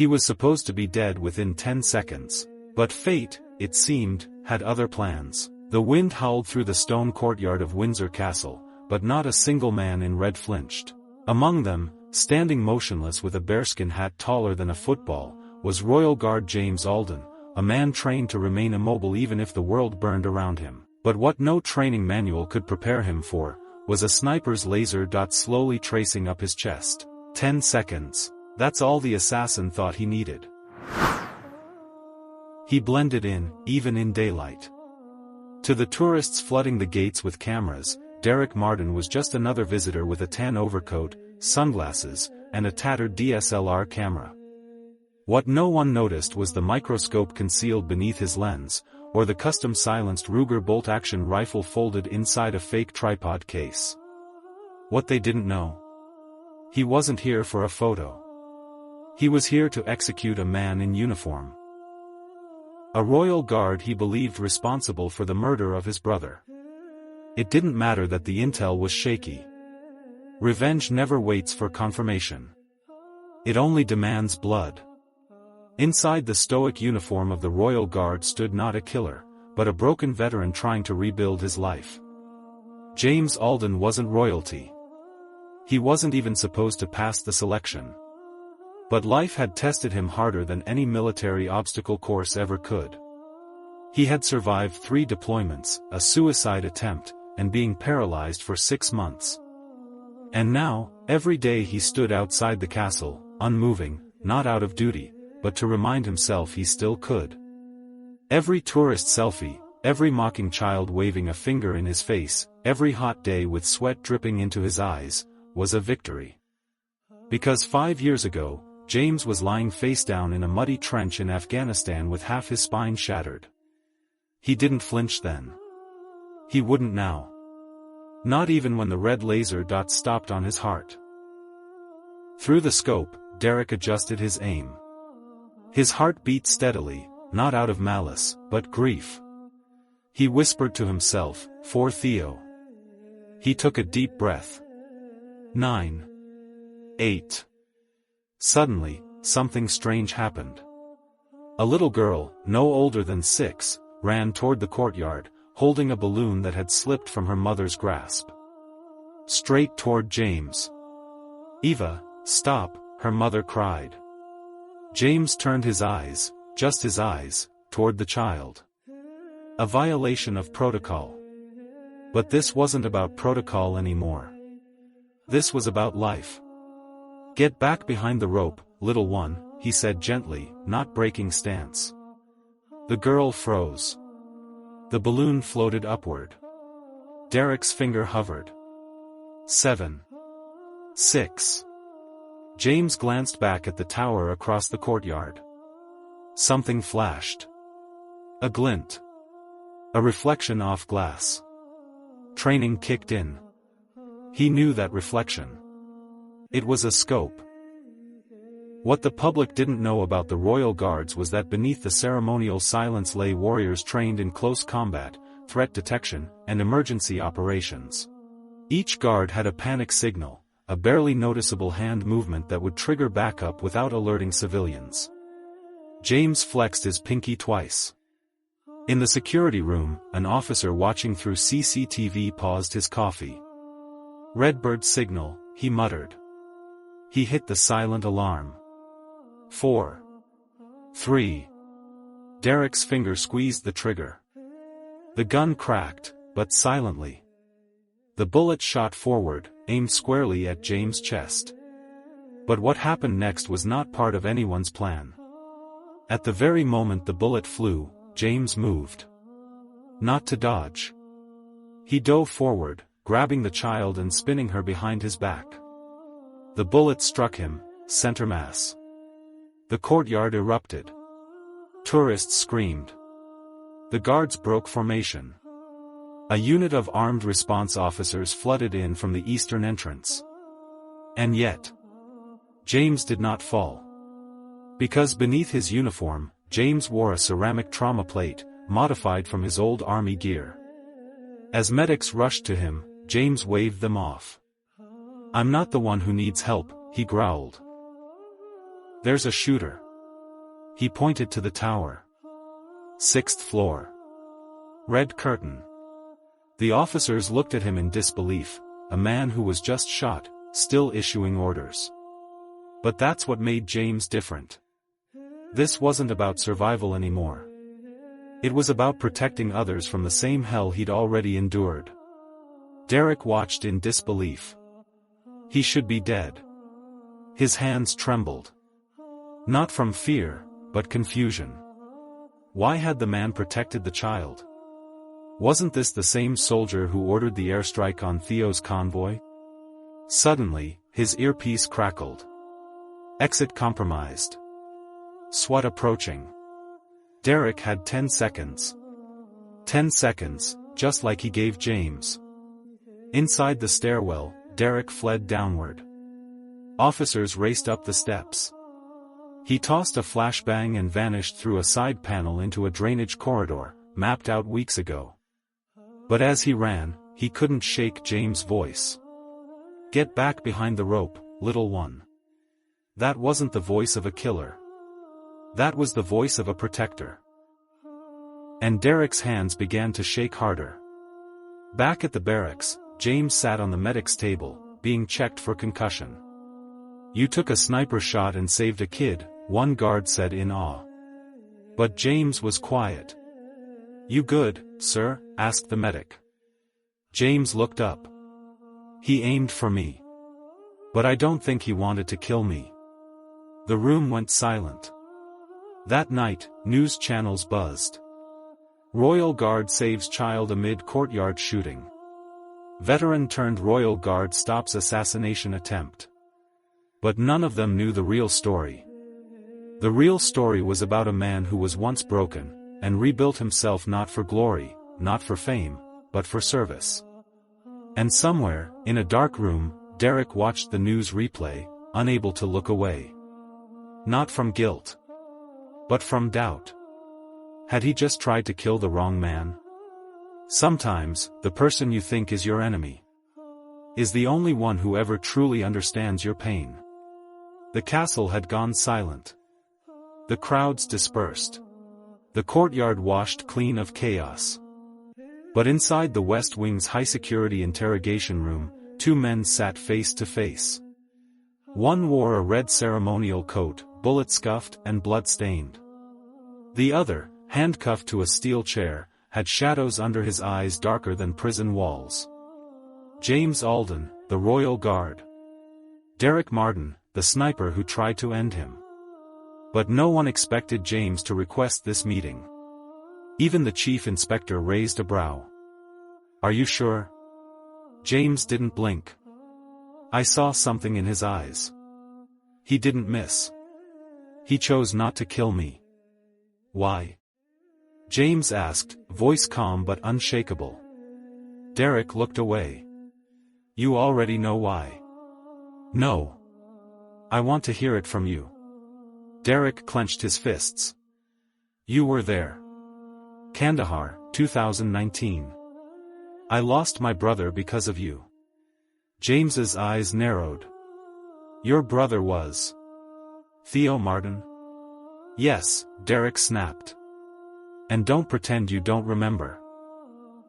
He was supposed to be dead within 10 seconds. But fate, it seemed, had other plans. The wind howled through the stone courtyard of Windsor Castle, but not a single man in red flinched. Among them, standing motionless with a bearskin hat taller than a football, was Royal Guard James Alden, a man trained to remain immobile even if the world burned around him. But what no training manual could prepare him for, was a sniper's laser dot slowly tracing up his chest. 10 seconds. That's all the assassin thought he needed. He blended in, even in daylight. To the tourists flooding the gates with cameras, Derek Martin was just another visitor with a tan overcoat, sunglasses, and a tattered DSLR camera. What no one noticed was the microscope concealed beneath his lens, or the custom-silenced Ruger bolt-action rifle folded inside a fake tripod case. What they didn't know? He wasn't here for a photo. He was here to execute a man in uniform. A royal guard he believed responsible for the murder of his brother. It didn't matter that the intel was shaky. Revenge never waits for confirmation. It only demands blood. Inside the stoic uniform of the royal guard stood not a killer, but a broken veteran trying to rebuild his life. James Alden wasn't royalty. He wasn't even supposed to pass the selection. But life had tested him harder than any military obstacle course ever could. He had survived 3 deployments, a suicide attempt, and being paralyzed for 6 months. And now, every day he stood outside the castle, unmoving, not out of duty, but to remind himself he still could. Every tourist selfie, every mocking child waving a finger in his face, every hot day with sweat dripping into his eyes, was a victory. Because 5 years ago, James was lying face down in a muddy trench in Afghanistan with half his spine shattered. He didn't flinch then. He wouldn't now. Not even when the red laser dot stopped on his heart. Through the scope, Derek adjusted his aim. His heart beat steadily, not out of malice, but grief. He whispered to himself, "For Theo." He took a deep breath. 9. 8. Suddenly, something strange happened. A little girl, no older than 6, ran toward the courtyard, holding a balloon that had slipped from her mother's grasp. Straight toward James. "Eva, stop," her mother cried. James turned his eyes, just his eyes, toward the child. A violation of protocol. But this wasn't about protocol anymore. This was about life. "Get back behind the rope, little one," he said gently, not breaking stance. The girl froze. The balloon floated upward. Derek's finger hovered. 7. 6. James glanced back at the tower across the courtyard. Something flashed. A glint. A reflection off glass. Training kicked in. He knew that reflection. It was a scope. What the public didn't know about the Royal Guards was that beneath the ceremonial silence lay warriors trained in close combat, threat detection, and emergency operations. Each guard had a panic signal, a barely noticeable hand movement that would trigger backup without alerting civilians. James flexed his pinky twice. In the security room, an officer watching through CCTV paused his coffee. "Redbird signal," he muttered. He hit the silent alarm. 4. 3. Derek's finger squeezed the trigger. The gun cracked, but silently. The bullet shot forward, aimed squarely at James' chest. But what happened next was not part of anyone's plan. At the very moment the bullet flew, James moved. Not to dodge. He dove forward, grabbing the child and spinning her behind his back. The bullet struck him, center mass. The courtyard erupted. Tourists screamed. The guards broke formation. A unit of armed response officers flooded in from the eastern entrance. And yet, James did not fall. Because beneath his uniform, James wore a ceramic trauma plate, modified from his old army gear. As medics rushed to him, James waved them off. "I'm not the one who needs help," he growled. "There's a shooter." He pointed to the tower. 6th floor. Red curtain. The officers looked at him in disbelief, a man who was just shot, still issuing orders. But that's what made James different. This wasn't about survival anymore. It was about protecting others from the same hell he'd already endured. Derek watched in disbelief. He should be dead. His hands trembled. Not from fear, but confusion. Why had the man protected the child? Wasn't this the same soldier who ordered the airstrike on Theo's convoy? Suddenly, his earpiece crackled. Exit compromised. SWAT approaching. Derek had 10 seconds. 10 seconds, just like he gave James. Inside the stairwell, Derek fled downward. Officers raced up the steps. He tossed a flashbang and vanished through a side panel into a drainage corridor, mapped out weeks ago. But as he ran, he couldn't shake James' voice. "Get back behind the rope, little one." That wasn't the voice of a killer. That was the voice of a protector. And Derek's hands began to shake harder. Back at the barracks, James sat on the medic's table, being checked for concussion. "You took a sniper shot and saved a kid," one guard said in awe. But James was quiet. "You good, sir?" asked the medic. James looked up. "He aimed for me. But I don't think he wanted to kill me." The room went silent. That night, news channels buzzed. Royal Guard saves child amid courtyard shooting. Veteran turned Royal Guard stops assassination attempt. But none of them knew the real story. The real story was about a man who was once broken, and rebuilt himself not for glory, not for fame, but for service. And somewhere, in a dark room, Derek watched the news replay, unable to look away. Not from guilt, but from doubt. Had he just tried to kill the wrong man? Sometimes, the person you think is your enemy is the only one who ever truly understands your pain. The castle had gone silent. The crowds dispersed. The courtyard washed clean of chaos. But inside the West Wing's high-security interrogation room, two men sat face to face. One wore a red ceremonial coat, bullet-scuffed and blood-stained. The other, handcuffed to a steel chair, had shadows under his eyes darker than prison walls. James Alden, the Royal Guard. Derek Martin, the sniper who tried to end him. But no one expected James to request this meeting. Even the chief inspector raised a brow. "Are you sure?" James didn't blink. "I saw something in his eyes. He didn't miss. He chose not to kill me." "Why?" James asked, voice calm but unshakable. Derek looked away. "You already know why." "No. I want to hear it from you." Derek clenched his fists. "You were there. Kandahar, 2019. I lost my brother because of you." James's eyes narrowed. "Your brother was Theo Martin?" "Yes," Derek snapped. "And don't pretend you don't remember.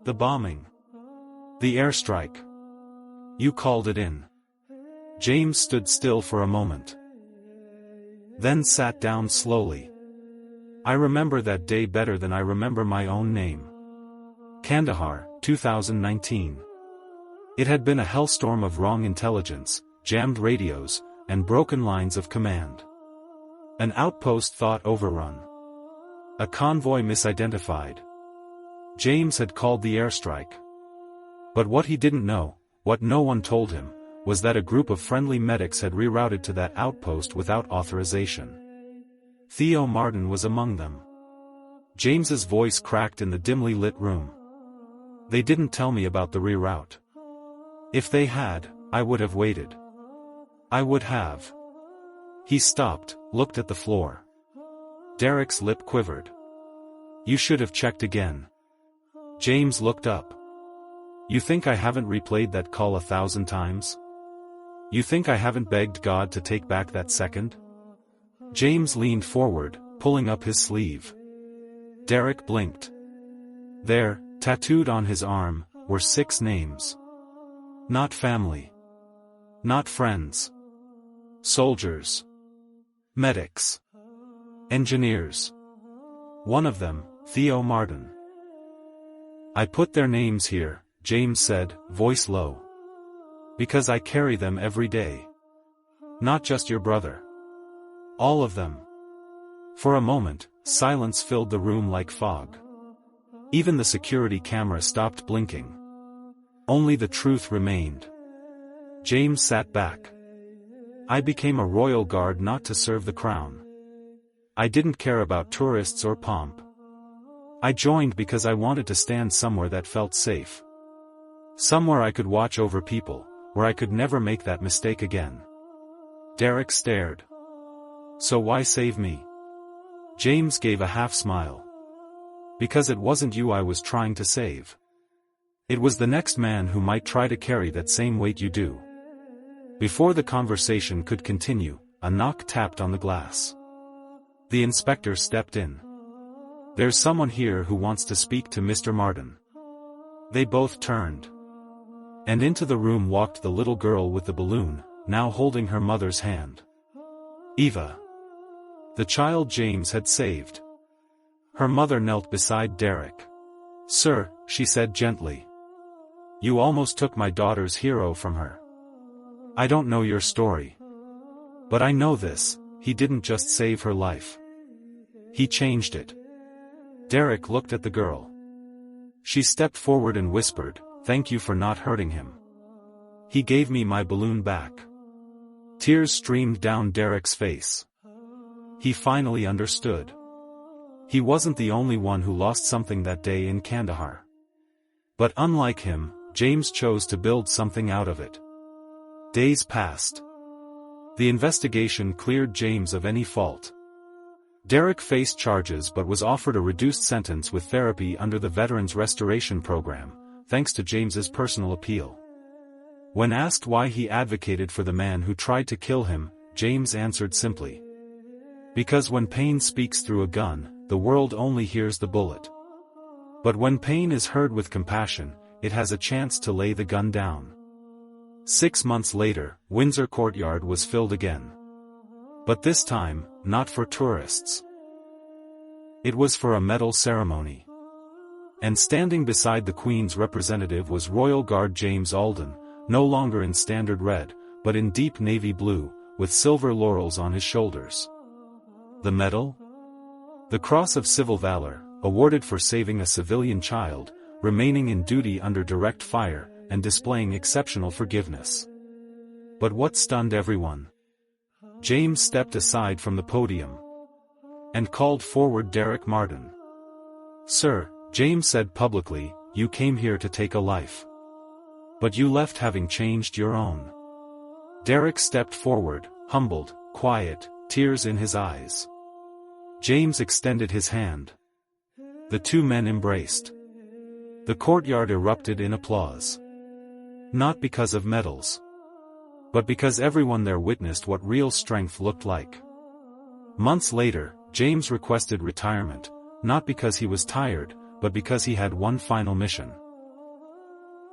The bombing. The airstrike. You called it in." James stood still for a moment. Then sat down slowly. "I remember that day better than I remember my own name. Kandahar, 2019. It had been a hellstorm of wrong intelligence, jammed radios, and broken lines of command. An outpost thought overrun. A convoy misidentified. James had called the airstrike. But what he didn't know, what no one told him, was that a group of friendly medics had rerouted to that outpost without authorization. Theo Martin was among them. James's voice cracked in the dimly lit room. "They didn't tell me about the reroute. If they had, I would have waited. I would have." He stopped, looked at the floor. Derek's lip quivered. "You should have checked again." James looked up. "You think I haven't replayed that call 1,000 times? You think I haven't begged God to take back that second?" James leaned forward, pulling up his sleeve. Derek blinked. There, tattooed on his arm, were 6 names. Not family. Not friends. Soldiers. Medics. Engineers. One of them, Theo Martin. I put their names here, James said, voice low. Because I carry them every day. Not just your brother. All of them. For a moment, silence filled the room like fog. Even the security camera stopped blinking. Only the truth remained. James sat back. I became a royal guard not to serve the crown. I didn't care about tourists or pomp. I joined because I wanted to stand somewhere that felt safe. Somewhere I could watch over people, where I could never make that mistake again. Derek stared. So why save me? James gave a half smile. Because it wasn't you I was trying to save. It was the next man who might try to carry that same weight you do. Before the conversation could continue, a knock tapped on the glass. The inspector stepped in. There's someone here who wants to speak to Mr. Martin. They both turned. And into the room walked the little girl with the balloon, now holding her mother's hand. Eva. The child James had saved. Her mother knelt beside Derek. Sir, she said gently. You almost took my daughter's hero from her. I don't know your story. But I know this, he didn't just save her life. He changed it. Derek looked at the girl. She stepped forward and whispered, "Thank you for not hurting him. He gave me my balloon back." Tears streamed down Derek's face. He finally understood. He wasn't the only one who lost something that day in Kandahar. But unlike him, James chose to build something out of it. Days passed. The investigation cleared James of any fault. Derek faced charges but was offered a reduced sentence with therapy under the Veterans Restoration Program, thanks to James's personal appeal. When asked why he advocated for the man who tried to kill him, James answered simply. Because when pain speaks through a gun, the world only hears the bullet. But when pain is heard with compassion, it has a chance to lay the gun down. 6 months later, Windsor Courtyard was filled again. But this time, not for tourists. It was for a medal ceremony. And standing beside the Queen's representative was Royal Guard James Alden, no longer in standard red, but in deep navy blue, with silver laurels on his shoulders. The medal? The Cross of Civil Valor, awarded for saving a civilian child, remaining in duty under direct fire, and displaying exceptional forgiveness. But what stunned everyone? James stepped aside from the podium and called forward Derek Martin. Sir, James said publicly, you came here to take a life. But you left having changed your own. Derek stepped forward, humbled, quiet, tears in his eyes. James extended his hand. The two men embraced. The courtyard erupted in applause. Not because of medals. But because everyone there witnessed what real strength looked like. Months later, James requested retirement, not because he was tired, but because he had one final mission.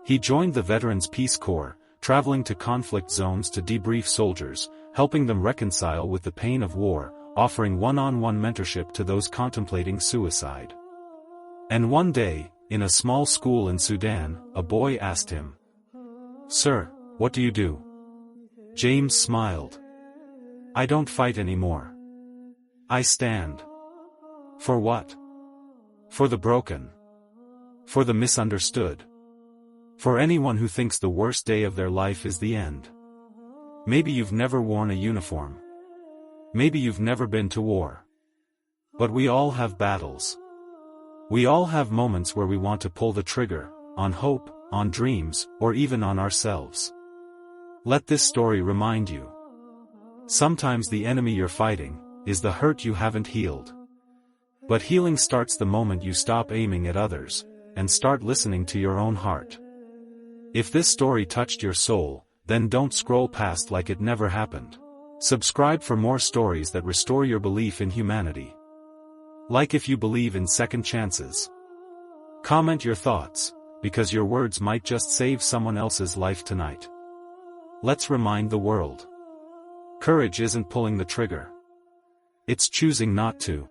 He joined the Veterans Peace Corps, traveling to conflict zones to debrief soldiers, helping them reconcile with the pain of war, offering one-on-one mentorship to those contemplating suicide. And one day, in a small school in Sudan, a boy asked him, Sir, what do you do? James smiled. I don't fight anymore. I stand. For what? For the broken. For the misunderstood. For anyone who thinks the worst day of their life is the end. Maybe you've never worn a uniform. Maybe you've never been to war. But we all have battles. We all have moments where we want to pull the trigger, on hope, on dreams, or even on ourselves. Let this story remind you. Sometimes the enemy you're fighting is the hurt you haven't healed. But healing starts the moment you stop aiming at others, and start listening to your own heart. If this story touched your soul, then don't scroll past like it never happened. Subscribe for more stories that restore your belief in humanity. Like if you believe in second chances. Comment your thoughts, because your words might just save someone else's life tonight. Let's remind the world. Courage isn't pulling the trigger. It's choosing not to.